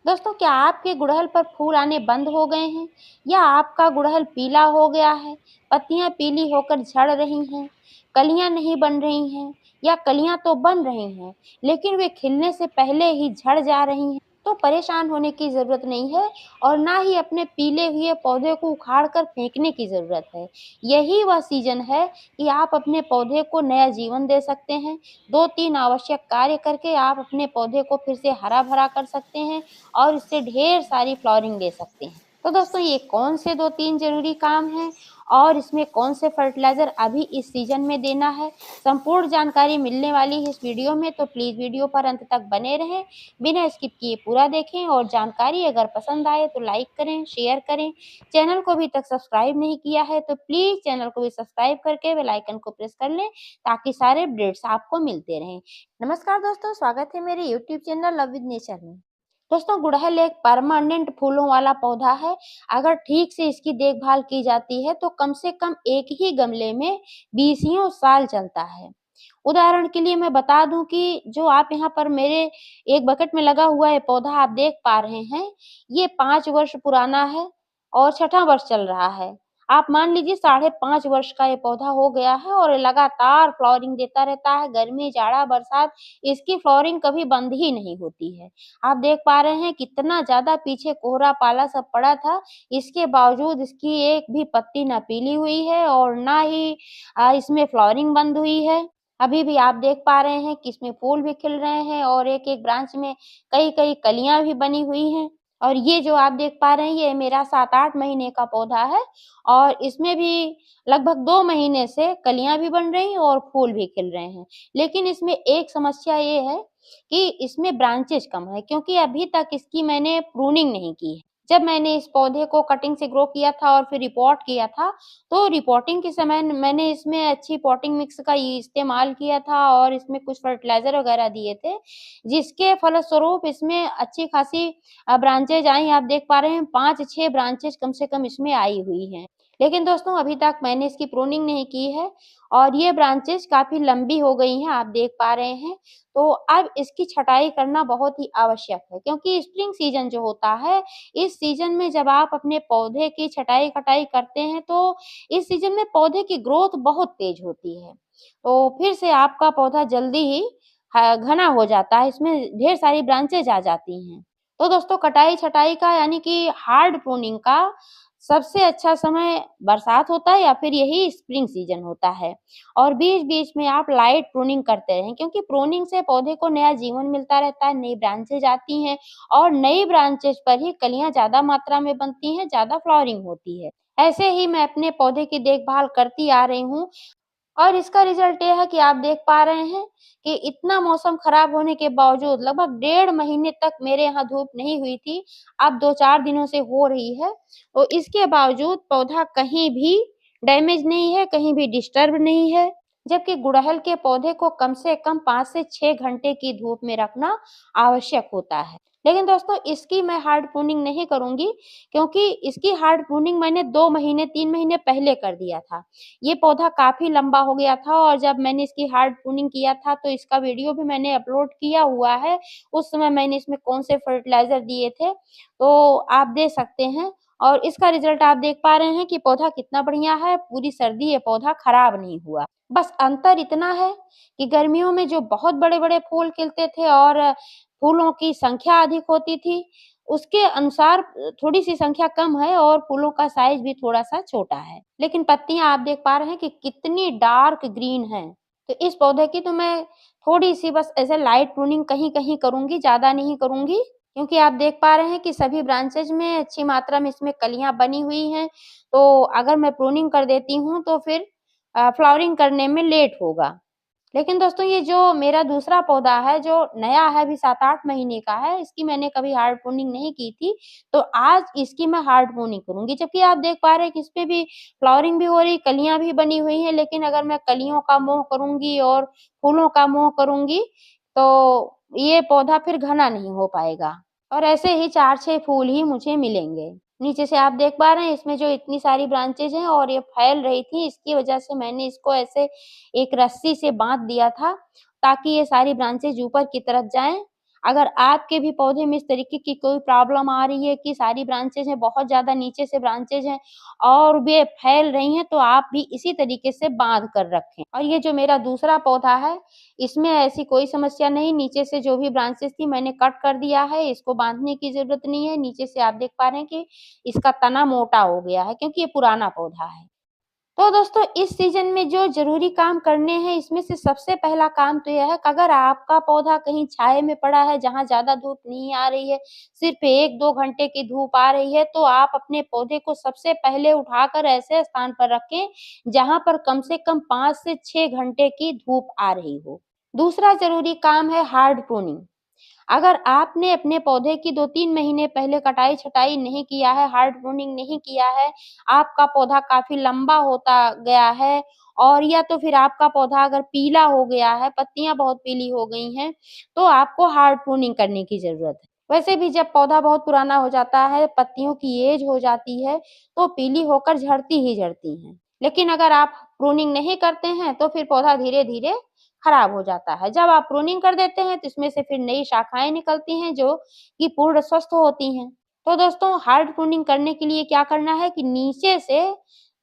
दोस्तों, क्या आपके गुड़हल पर फूल आने बंद हो गए हैं या आपका गुड़हल पीला हो गया है? पत्तियां पीली होकर झड़ रही हैं, कलियां नहीं बन रही हैं या कलियां तो बन रही हैं लेकिन वे खिलने से पहले ही झड़ जा रही हैं। तो परेशान होने की ज़रूरत नहीं है और ना ही अपने पीले हुए पौधे को उखाड़ कर फेंकने की ज़रूरत है। यही वह सीज़न है कि आप अपने पौधे को नया जीवन दे सकते हैं। 2-3 आवश्यक कार्य करके आप अपने पौधे को फिर से हरा-भरा कर सकते हैं और इससे ढेर सारी फ्लावरिंग ले सकते हैं। तो दोस्तों, ये कौन से 2-3 ज़रूरी काम हैं और इसमें कौन से फर्टिलाइज़र अभी इस सीज़न में देना है, संपूर्ण जानकारी मिलने वाली है इस वीडियो में, तो प्लीज़ वीडियो पर अंत तक बने रहें, बिना स्किप किए पूरा देखें और जानकारी अगर पसंद आए तो लाइक करें, शेयर करें। चैनल को अभी तक सब्सक्राइब नहीं किया है तो प्लीज़ चैनल को भी सब्सक्राइब करके बेल आइकन को प्रेस कर लें ताकि सारे अपडेट्स आपको मिलते रहें। नमस्कार दोस्तों, स्वागत है मेरे YouTube channel love with nature में। दोस्तों, गुड़हल एक परमानेंट फूलों वाला पौधा है। अगर ठीक से इसकी देखभाल की जाती है तो कम से कम एक ही गमले में बीसियों साल चलता है। उदाहरण के लिए मैं बता दूं कि जो आप यहाँ पर मेरे एक बकेट में लगा हुआ है पौधा आप देख पा रहे हैं, ये 5 वर्ष पुराना है और छठा वर्ष चल रहा है। आप मान लीजिए 5.5 वर्ष का ये पौधा हो गया है और ये लगातार फ्लावरिंग देता रहता है। गर्मी, जाड़ा, बरसात इसकी फ्लावरिंग कभी बंद ही नहीं होती है। आप देख पा रहे हैं कितना ज़्यादा पीछे कोहरा पाला सब पड़ा था, इसके बावजूद इसकी एक भी पत्ती ना पीली हुई है और ना ही इसमें फ्लावरिंग बंद हुई है। अभी भी आप देख पा रहे हैं कि इसमें फूल भी खिल रहे हैं और एक-एक ब्रांच में कई-कई कलियाँ भी बनी हुई हैं। और ये जो आप देख पा रहे हैं ये मेरा 7-8 महीने का पौधा है और इसमें भी लगभग 2 महीने से कलियाँ भी बन रही हैं और फूल भी खिल रहे हैं। लेकिन इसमें एक समस्या ये है कि इसमें ब्रांचेज़ कम है क्योंकि अभी तक इसकी मैंने प्रूनिंग नहीं की है। जब मैंने इस पौधे को कटिंग से ग्रो किया था और फिर रिपोर्ट किया था, तो रिपोर्टिंग के समय मैंने इसमें अच्छी पॉटिंग मिक्स का इस्तेमाल किया था और इसमें कुछ फर्टिलाइज़र वगैरह दिए थे, जिसके फलस्वरूप इसमें अच्छी खासी ब्रांचेज़ आई। आप देख पा रहे हैं 5-6 ब्रांचेज़ कम से कम इसमें आई हुई हैं। लेकिन दोस्तों, अभी तक मैंने इसकी प्रूनिंग नहीं की है और ये ब्रांचेज़ काफ़ी लंबी हो गई हैं, आप देख पा रहे हैं। तो अब इसकी छँटाई करना बहुत ही आवश्यक है क्योंकि स्प्रिंग सीज़न जो होता है, इस सीज़न में जब आप अपने पौधे की छँटाई-कटाई करते हैं तो इस सीज़न में पौधे की ग्रोथ बहुत तेज़ होती है। तो फिर से आपका पौधा जल्दी ही घना हो जाता है, इसमें ढेर सारी ब्रांचेज़ आ जाती हैं। तो दोस्तों, कटाई-छँटाई का यानी कि हार्ड प्रूनिंग का सबसे अच्छा समय बरसात होता है या फिर यही स्प्रिंग सीज़न होता है और बीच-बीच में आप लाइट प्रूनिंग करते रहें क्योंकि प्रूनिंग से पौधे को नया जीवन मिलता रहता है, नई ब्रांचेज़ आती हैं और नई ब्रांचेज़ पर ही कलियाँ ज़्यादा मात्रा में बनती हैं, ज़्यादा फ्लावरिंग होती है। ऐसे ही मैं अपने पौधे की देखभाल करती आ रही हूँ और इसका रिज़ल्ट ये है कि आप देख पा रहे हैं कि इतना मौसम खराब होने के बावजूद लगभग 1.5 महीने तक मेरे यहाँ धूप नहीं हुई थी, अब 2-4 दिनों से हो रही है। तो इसके बावजूद पौधा कहीं भी डैमेज नहीं है, कहीं भी डिस्टर्ब नहीं है, जबकि गुड़हल के पौधे को कम से कम 5 से 6 घंटे की धूप में रखना आवश्यक होता है। लेकिन दोस्तों, इसकी मैं हार्ड प्रूनिंग नहीं करूँगी क्योंकि इसकी हार्ड प्रूनिंग मैंने 2 महीने, 3 महीने पहले कर दिया था। ये पौधा काफ़ी लंबा हो गया था और जब मैंने इसकी हार्ड प्रूनिंग किया था तो इसका वीडियो भी मैंने अपलोड किया हुआ है। उस समय मैंने इसमें कौन से फर्टिलाइज़र दिए थे, तो आप देख सकते हैं और इसका रिज़ल्ट आप देख पा रहे हैं कि पौधा कितना बढ़िया है, पूरी सर्दी ये पौधा खराब नहीं हुआ। बस अंतर इतना है कि गर्मियों में जो बहुत बड़े-बड़े फूल खिलते थे और फूलों की संख्या अधिक होती थी, उसके अनुसार थोड़ी-सी संख्या कम है और फूलों का साइज़ भी थोड़ा-सा छोटा है। लेकिन पत्तियाँ आप देख पा रहे हैं कि कितनी डार्क ग्रीन हैं। तो इस पौधे की तो मैं थोड़ी-सी बस ऐसे लाइट प्रूनिंग कहीं-कहीं करूँगी, ज़्यादा नहीं करूँगी, क्योंकि आप देख पा रहे हैं कि सभी ब्रांचेज़ में अच्छी मात्रा में इसमें कलियाँ बनी हुई हैं। तो अगर मैं प्रूनिंग कर देती हूँ तो फिर फ्लावरिंग करने में लेट होगा। लेकिन दोस्तों, ये जो मेरा दूसरा पौधा है, जो नया है अभी 7-8 महीने का है, इसकी मैंने कभी हार्ड प्रूनिंग नहीं की थी, तो आज इसकी मैं हार्ड प्रूनिंग करूँगी। जबकि आप देख पा रहे हैं कि इसपे भी फ्लावरिंग भी हो रही, कलियाँ भी बनी हुई हैं, लेकिन अगर मैं कलियों का मोह करूँगी और फूलों का मोह करूँगी, तो ये पौधा फिर घना नहीं हो पाएगा और ऐसे ही 4-6 फूल ही मुझे मिलेंगे। नीचे से आप देख पा रहे हैं इसमें जो इतनी सारी ब्रांचेज़ हैं और ये फैल रही थी, इसकी वजह से मैंने इसको ऐसे एक रस्सी से बाँध दिया था, ताकि ये सारी ब्रांचेज़ ऊपर की तरफ जाएँ। अगर आपके भी पौधे में इस तरीके की कोई प्रॉब्लम आ रही है कि सारी ब्रांचेज़ हैं, बहुत ज़्यादा नीचे से ब्रांचेज़ हैं और वे फैल रही हैं, तो आप भी इसी तरीके से बाँध कर रखें। और ये जो मेरा दूसरा पौधा है, इसमें ऐसी कोई समस्या नहीं, नीचे से जो भी ब्रांचेज़ थी मैंने कट कर दिया है, इसको बाँधने की ज़रूरत नहीं है। नीचे से आप देख पा रहे हैं कि इसका तना मोटा हो गया है क्योंकि ये पुराना पौधा है। तो दोस्तों इस सीज़न में जो ज़रूरी काम करने हैं, इसमें से सबसे पहला काम तो यह है कि अगर आपका पौधा कहीं छाये में पड़ा है, जहाँ ज़्यादा धूप नहीं आ रही है, सिर्फ़ 1-2 घंटे की धूप आ रही है, तो आप अपने पौधे को सबसे पहले उठाकर ऐसे स्थान पर रखें, जहाँ पर कम से कम 5 से 6 घंटे की धूप आ रही हो। दूसरा ज़रूरी काम है हार्ड प्रूनिंग। अगर आपने अपने पौधे की 2-3 महीने पहले कटाई-छँटाई नहीं किया है, हार्ड प्रूनिंग नहीं किया है, आपका पौधा काफ़ी लंबा होता गया है और या तो फिर आपका पौधा अगर पीला हो गया है, पत्तियाँ बहुत पीली हो गई हैं, तो आपको हार्ड प्रूनिंग करने की ज़रूरत है। वैसे भी जब पौधा बहुत पुराना हो जाता है, पत्तियों की एज हो जाती है, तो पीली होकर झड़ती ही झड़ती हैं। लेकिन अगर आप प्रूनिंग नहीं करते हैं, तो फिर पौधा धीरे-धीरे खराब हो जाता है। जब आप प्रूनिंग कर देते हैं तो इसमें से फिर नई शाखाएँ निकलती हैं जो कि पूर्ण स्वस्थ होती हैं। तो दोस्तों हार्ड प्रूनिंग करने के लिए क्या करना है कि नीचे से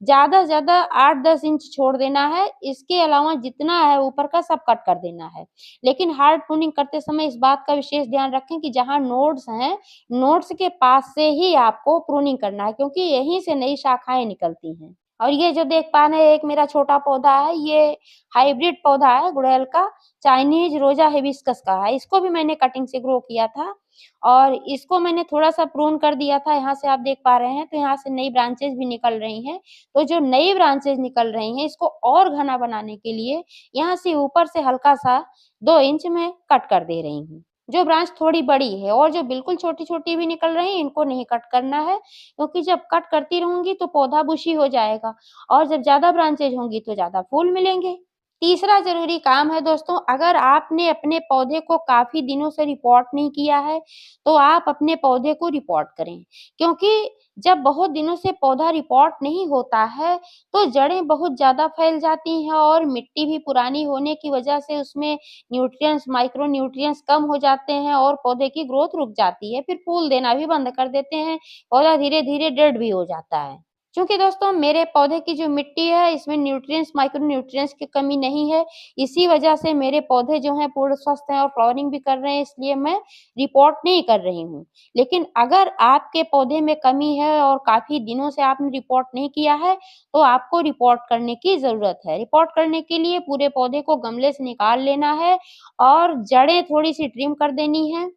ज़्यादा से ज़्यादा 8-10 इंच छोड़ देना है, इसके अलावा जितना है ऊपर का सब कट कर देना है। लेकिन हार्ड प्रूनिंग करते समय इस बात का विशेष ध्यान रखें कि जहाँ नोड्स हैं, नोड्स के पास से ही आपको प्रूनिंग करना है क्योंकि यहीं से नई शाखाएँ निकलती हैं। और ये जो देख पा रहे हैं एक मेरा छोटा पौधा है, ये हाइब्रिड पौधा है गुड़हल का, चाइनीज़ रोज़ा हिबिस्कस का है। इसको भी मैंने कटिंग से ग्रो किया था और इसको मैंने थोड़ा-सा प्रून कर दिया था, यहाँ से आप देख पा रहे हैं, तो यहाँ से नई ब्रांचेज़ भी निकल रही हैं। तो जो नई ब्रांचेज़ निकल रही हैं, इसको और घना बनाने के लिए यहाँ से ऊपर से हल्का-सा 2 इंच में कट कर दे रही हूँ। जो ब्रांच थोड़ी बड़ी है और जो बिल्कुल छोटी-छोटी भी निकल रही हैं, इनको नहीं कट करना है, क्योंकि जब कट करती रहूँगी तो पौधा बुशी हो जाएगा और जब ज़्यादा ब्रांचेज़ होंगी तो ज़्यादा फूल मिलेंगे। तीसरा ज़रूरी काम है दोस्तों, अगर आपने अपने पौधे को काफ़ी दिनों से रिपोर्ट नहीं किया है, तो आप अपने पौधे को रिपोर्ट करें। क्योंकि जब बहुत दिनों से पौधा रिपोर्ट नहीं होता है, तो जड़ें बहुत ज़्यादा फैल जाती हैं और मिट्टी भी पुरानी होने की वजह से उसमें न्यूट्रिएंट्स, माइक्रो न्यूट्रिएंट्स कम हो जाते हैं और पौधे की ग्रोथ रुक जाती है, फिर फूल देना भी बंद कर देते हैं, पौधा धीरे-धीरे डेड भी हो जाता है। चूँकि दोस्तों मेरे पौधे की जो मिट्टी है इसमें न्यूट्रिएंट्स, माइक्रो न्यूट्रिएंट्स की कमी नहीं है, इसी वजह से मेरे पौधे जो हैं पूर्ण स्वस्थ हैं और फ्लावरिंग भी कर रहे हैं इसलिए मैं रिपोर्ट नहीं कर रही हूँ। लेकिन अगर आपके पौधे में कमी है और काफ़ी दिनों से आपने रिपोर्ट नहीं किया है, तो आपको रिपोर्ट करने की ज़रूरत है। रिपोर्ट करने के लिए पूरे पौधे को गमले से निकाल लेना है और जड़ें थोड़ी-सी ट्रिम कर देनी हैं,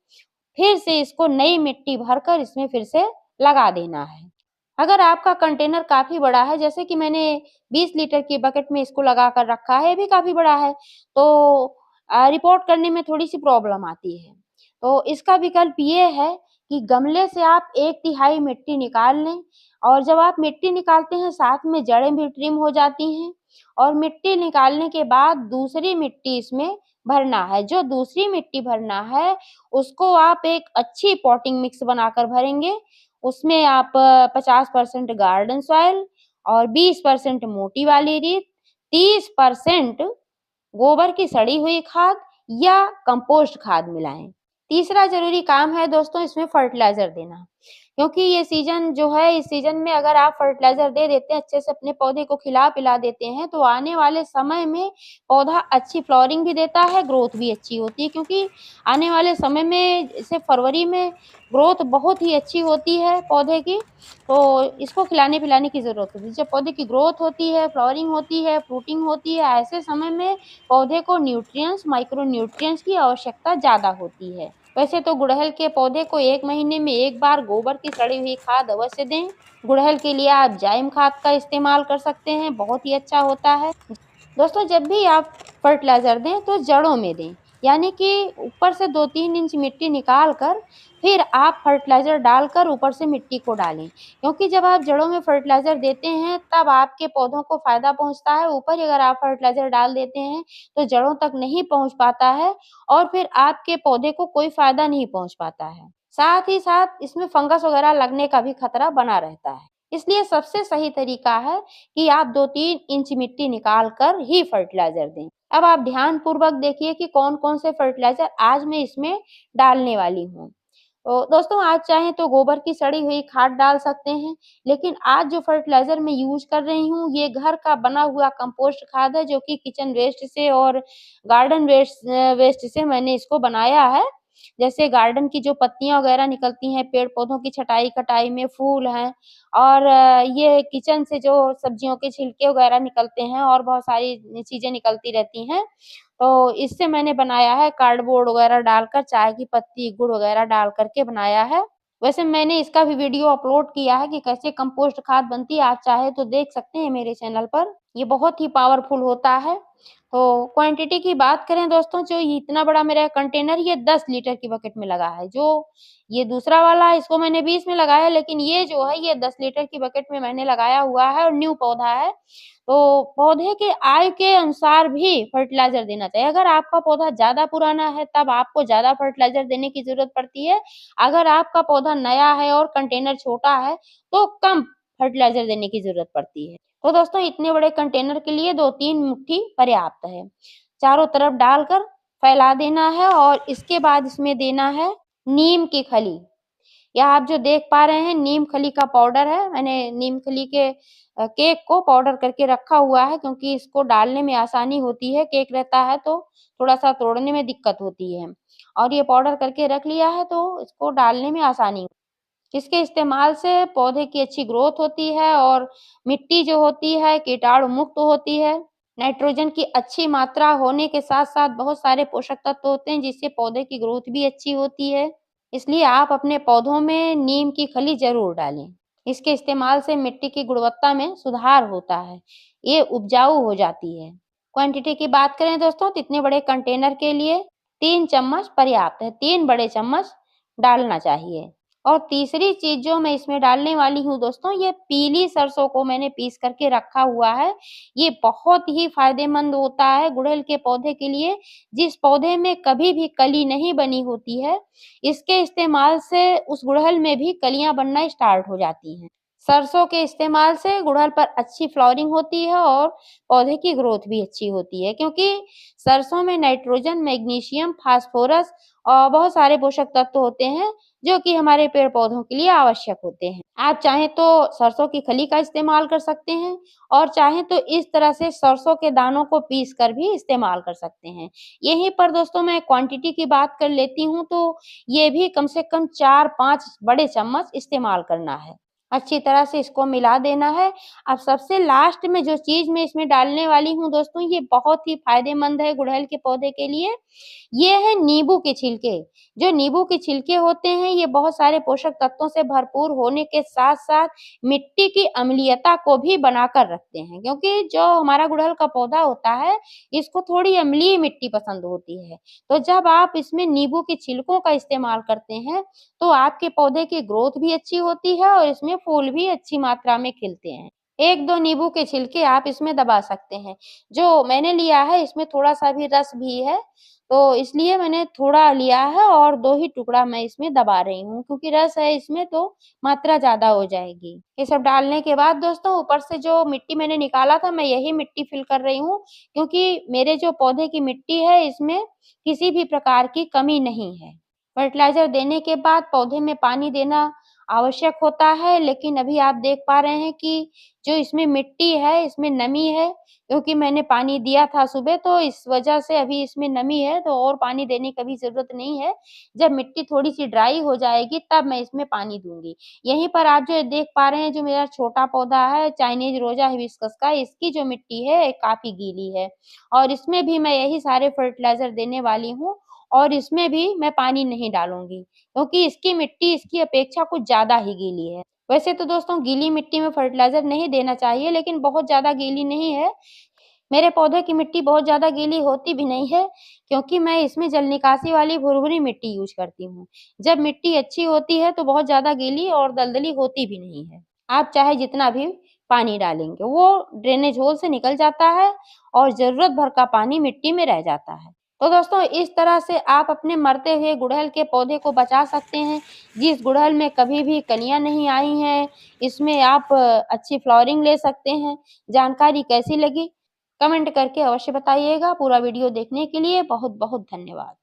फिर से इसको नई मिट्टी भरकर इसमें फिर से लगा देना है। अगर आपका कंटेनर काफ़ी बड़ा है, जैसे कि मैंने 20 लीटर की बकेट में इसको लगा कर रखा है, ये भी काफ़ी बड़ा है, तो रिपोर्ट करने में थोड़ी-सी प्रॉब्लम आती है। तो इसका विकल्प ये है कि गमले से आप 1/3 मिट्टी निकाल लें और जब आप मिट्टी निकालते हैं, साथ में जड़ें भी ट्रिम हो जाती हैं और मिट्टी निकालने के बाद दूसरी मिट्टी इसमें भरना है। जो दूसरी मिट्टी भरना है, उसको आप एक अच्छी पॉटिंग मिक्स बनाकर भरेंगे उसमें आप 50% गार्डन सॉइल और 20% मोटी वाली रीत, 30% गोबर की सड़ी हुई खाद या कंपोस्ट खाद मिलाएँ। तीसरा ज़रूरी काम है दोस्तों इसमें फर्टिलाइज़र देना। क्योंकि ये सीज़न जो है इस सीज़न में अगर आप फर्टिलाइज़र दे देते हैं, अच्छे से अपने पौधे को खिला-पिला देते हैं, तो आने वाले समय में पौधा अच्छी फ्लावरिंग भी देता है, ग्रोथ भी अच्छी होती है क्योंकि आने वाले समय में जैसे फरवरी में ग्रोथ बहुत ही अच्छी होती है पौधे की, तो इसको खिलाने-पिलाने की ज़रूरत होती है। जब पौधे की ग्रोथ होती है, फ्लावरिंग होती है, फ्रूटिंग होती है, ऐसे समय में पौधे को न्यूट्रिएंट्स, माइक्रो न्यूट्रिएंट्स की आवश्यकता ज़्यादा होती है। वैसे तो गुड़हल के पौधे को 1 महीने में 1 बार गोबर की सड़ी हुई खाद अवश्य दें। गुड़हल के लिए आप जाइम खाद का इस्तेमाल कर सकते हैं, बहुत ही अच्छा होता है। दोस्तों जब भी आप फर्टिलाइज़र दें तो जड़ों में दें, यानी कि ऊपर से 2-3 इंच मिट्टी निकाल कर फिर आप फर्टिलाइज़र डालकर ऊपर से मिट्टी को डालें। क्योंकि जब आप जड़ों में फर्टिलाइज़र देते हैं तब आपके पौधों को फ़ायदा पहुँचता है, ऊपर ही अगर आप फर्टिलाइज़र डाल देते हैं तो जड़ों तक नहीं पहुँच पाता है और फिर आपके पौधे को कोई फ़ायदा नहीं पहुँच पाता है। साथ ही साथ इसमें फंगस वगैरह लगने का भी खतरा बना रहता है। इसलिए सबसे सही तरीका है कि आप 2-3 इंच मिट्टी निकाल कर ही फर्टिलाइज़र दें। अब आप ध्यानपूर्वक देखिए कि कौन-कौन से फर्टिलाइज़र आज मैं इसमें डालने वाली हूँ। तो दोस्तों आप चाहें तो गोबर की सड़ी हुई खाद डाल सकते हैं, लेकिन आज जो फर्टिलाइज़र मैं यूज़ कर रही हूँ, ये घर का बना हुआ कंपोस्ट खाद है, जो कि किचन वेस्ट से और गार्डन वेस्ट से मैंने इसको बनाया है। जैसे गार्डन की जो पत्तियाँ वगैरह निकलती हैं, पेड़-पौधों की छटाई-कटाई में, फूल हैं और ये किचन से जो सब्जियों के छिलके वगैरह निकलते हैं और बहुत सारी चीज़ें निकलती रहती हैं, तो इससे मैंने बनाया है कार्डबोर्ड वगैरह डालकर, चाय की पत्ती, गुड़ वगैरह डाल कर के बनाया है। वैसे मैंने इसका भी वीडियो अपलोड किया है कि कैसे कंपोस्ट खाद बनती है, आप चाहे तो देख सकते हैं मेरे चैनल पर। ये बहुत ही पावरफुल होता है। तो क्वांटिटी की बात करें दोस्तों, जो ये इतना बड़ा मेरा कंटेनर ये 10 लीटर की बकेट में लगा है। जो ये दूसरा वाला है इसको मैंने 20 में लगाया है, लेकिन ये जो है ये 10 लीटर की बकेट में मैंने लगाया हुआ है और न्यू पौधा है। तो पौधे के आयु के अनुसार भी फर्टिलाइज़र देना चाहिए। अगर आपका पौधा ज़्यादा पुराना है तब आपको ज़्यादा फर्टिलाइज़र देने की ज़रूरत पड़ती है। अगर आपका पौधा नया है और कंटेनर छोटा है तो कम फर्टिलाइज़र देने की ज़रूरत पड़ती है। तो दोस्तों इतने बड़े कंटेनर के लिए 2-3 मुट्ठी पर्याप्त है। चारों तरफ डालकर फैला देना है और इसके बाद इसमें देना है नीम की खली। यह आप जो देख पा रहे हैं नीम खली का पाउडर है। मैंने नीम खली के केक को पाउडर करके रखा हुआ है, क्योंकि इसको डालने में आसानी होती है। केक रहता है तो थोड़ा-सा तोड़ने में दिक्कत होती है और ये पाउडर करके रख लिया है तो इसको डालने में आसानी। इसके इस्तेमाल से पौधे की अच्छी ग्रोथ होती है और मिट्टी जो होती है कीटाणु मुक्त होती है। नाइट्रोजन की अच्छी मात्रा होने के साथ-साथ बहुत सारे पोषक तत्व होते हैं, जिससे पौधे की ग्रोथ भी अच्छी होती है। इसलिए आप अपने पौधों में नीम की खली ज़रूर डालें। इसके इस्तेमाल से मिट्टी की गुणवत्ता में सुधार होता है। ये उपजाऊ हो जाती है। क्वांटिटी की बात करें दोस्तों तो इतने बड़े कंटेनर के लिए 3 चम्मच पर्याप्त है। 3 बड़े चम्मच डालना चाहिए। और तीसरी चीज़ जो मैं इसमें डालने वाली हूँ दोस्तों, ये पीली सरसों को मैंने पीस करके रखा हुआ है। ये बहुत ही फ़ायदेमंद होता है गुड़हल के पौधे के लिए, जिस पौधे में कभी भी कली नहीं बनी होती है, इसके इस्तेमाल से उस गुड़हल में भी कलियाँ बनना स्टार्ट हो जाती हैं। सरसों के इस्तेमाल से गुड़हल पर अच्छी फ्लावरिंग होती है और पौधे की ग्रोथ भी अच्छी होती है, क्योंकि सरसों में नाइट्रोजन, मैग्नीशियम, फास्फोरस और बहुत सारे पोषक तत्व होते हैं, जो कि हमारे पेड़-पौधों के लिए आवश्यक होते हैं। आप चाहें तो सरसों की खली का इस्तेमाल कर सकते हैं और चाहें तो इस तरह से सरसों के दानों को पीस कर भी इस्तेमाल कर सकते हैं। यहीं पर दोस्तों मैं क्वांटिटी की बात कर लेती हूँ, तो ये भी कम से कम 4-5 बड़े चम्मच इस्तेमाल करना है। अच्छी तरह से इसको मिला देना है। अब सबसे लास्ट में जो चीज़ मैं इसमें डालने वाली हूँ दोस्तों, ये बहुत ही फ़ायदेमंद है गुड़हल के पौधे के लिए। ये है नींबू के छिलके। जो नींबू के छिलके होते हैं, ये बहुत सारे पोषक तत्वों से भरपूर होने के साथ-साथ मिट्टी की अम्लीयता को भी बनाकर रखते हैं, क्योंकि जो हमारा गुड़हल का पौधा होता है, इसको थोड़ी अम्लीय मिट्टी पसंद होती है। तो जब आप इसमें नींबू के छिलकों का इस्तेमाल करते हैं, तो आपके पौधे की ग्रोथ भी अच्छी होती है और इसमें फूल भी अच्छी मात्रा में खिलते हैं। 1-2 नींबू के छिलके आप इसमें दबा सकते हैं। जो मैंने लिया है इसमें थोड़ा-सा भी रस भी है, तो इसलिए मैंने थोड़ा लिया है और 2 ही टुकड़ा मैं इसमें दबा रही हूँ, क्योंकि रस है इसमें तो मात्रा ज़्यादा हो जाएगी। ये सब डालने के बाद दोस्तों ऊपर से जो मिट्टी मैंने निकाला था, मैं यही मिट्टी फिल कर रही हूँ, क्योंकि मेरे जो पौधे की मिट्टी है इसमें किसी भी प्रकार की कमी नहीं है। फर्टिलाइज़र देने के बाद पौधे में पानी देना आवश्यक होता है, लेकिन अभी आप देख पा रहे हैं कि जो इसमें मिट्टी है, इसमें नमी है, क्योंकि मैंने पानी दिया था सुबह, तो इस वजह से अभी इसमें नमी है, तो और पानी देने की अभी ज़रूरत नहीं है। जब मिट्टी थोड़ी-सी ड्राई हो जाएगी, तब मैं इसमें पानी दूँगी। यहीं पर आप जो देख पा रहे हैं, जो मेरा छोटा पौधा है, चाइनीज़ रोज़ा हिबिस्कस का, इसकी जो मिट्टी है, काफ़ी गीली है और इसमें भी मैं यही सारे फर्टिलाइज़र देने वाली हूँ और इसमें भी मैं पानी नहीं डालूँगी, क्योंकि इसकी मिट्टी इसकी अपेक्षा कुछ ज़्यादा ही गीली है। वैसे तो दोस्तों गीली मिट्टी में फर्टिलाइज़र नहीं देना चाहिए, लेकिन बहुत ज़्यादा गीली नहीं है। मेरे पौधे की मिट्टी बहुत ज़्यादा गीली होती भी नहीं है, क्योंकि मैं इसमें जल निकासी वाली भुरभुरी मिट्टी यूज़ करती हूँ। जब मिट्टी अच्छी होती है, तो बहुत ज़्यादा गीली और दलदली होती भी नहीं है। आप चाहे जितना भी पानी डालेंगे, वो ड्रेनेज होल से निकल जाता है और ज़रूरत भर का पानी मिट्टी में रह जाता है। तो दोस्तों इस तरह से आप अपने मरते हुए गुड़हल के पौधे को बचा सकते हैं। जिस गुड़हल में कभी भी कलियाँ नहीं आई हैं, इसमें आप अच्छी फ्लावरिंग ले सकते हैं। जानकारी कैसी लगी? कमेंट करके अवश्य बताइएगा। पूरा वीडियो देखने के लिए बहुत-बहुत धन्यवाद।